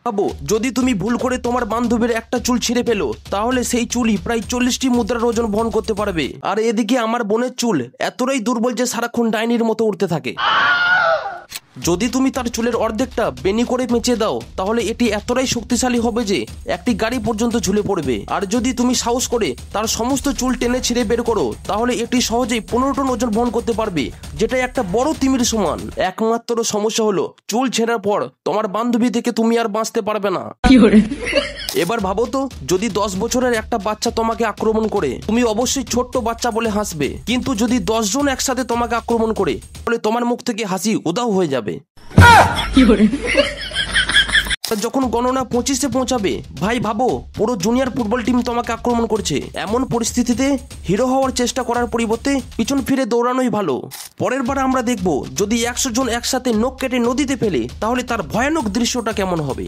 ভাবো যদি তুমি ভুল করে তোমার বান্ধবীর একটা চুল ছিঁড়ে পেলো, তাহলে সেই চুলই প্রায় 40টি মুদ্রার ওজন বহন করতে পারবে। আর এদিকে আমার বোনের চুল এতটাই দুর্বল যে সারাক্ষণ ডাইনির মতো উঠতে থাকে। যদি তুমি তার চুলের অর্ধেকটা বেনি করে পেঁচে দাও, তাহলে এটি এতটাই শক্তিশালী হবে যে একটি গাড়ি পর্যন্ত ঝুলে পড়বে। আর যদি তুমি সাহস করে তার সমস্ত চুল টেনে ছিঁড়ে বের করো, তাহলে এটি সহজেই 15 টন ওজন বহন করতে পারবে, যেটা একটা বড় তিমির সমান। একমাত্র সমস্যা হলো চুল ছেঁড়ার পর তোমার বান্ধবী থেকে তুমি আর বাঁচতে পারবে না। এবার ভাবো তো, যদি 10 বছরের একটা বাচ্চা তোমাকে আক্রমণ করে, তুমি অবশ্যই ছোট্ট বাচ্চা বলে হাসবে। কিন্তু যদি 10 জন একসাথে তোমাকে আক্রমণ করে, তাহলে তোমার মুখ থেকে হাসি উধাও হয়ে যাবে। যখন গণনা 25-এ পৌঁছাবে, ভাই ভাবো পুরো জুনিয়র ফুটবল টিম তোমাকে আক্রমণ করছে। এমন পরিস্থিতিতে হিরো হওয়ার চেষ্টা করার পরিবর্তে পিছন ফিরে দৌড়ানোই ভালো। পরের বার আমরা দেখব যদি 100 জন একসাথে নখ কেটে নদীতে ফেলে, তাহলে তার ভয়ানক দৃশ্যটা কেমন হবে।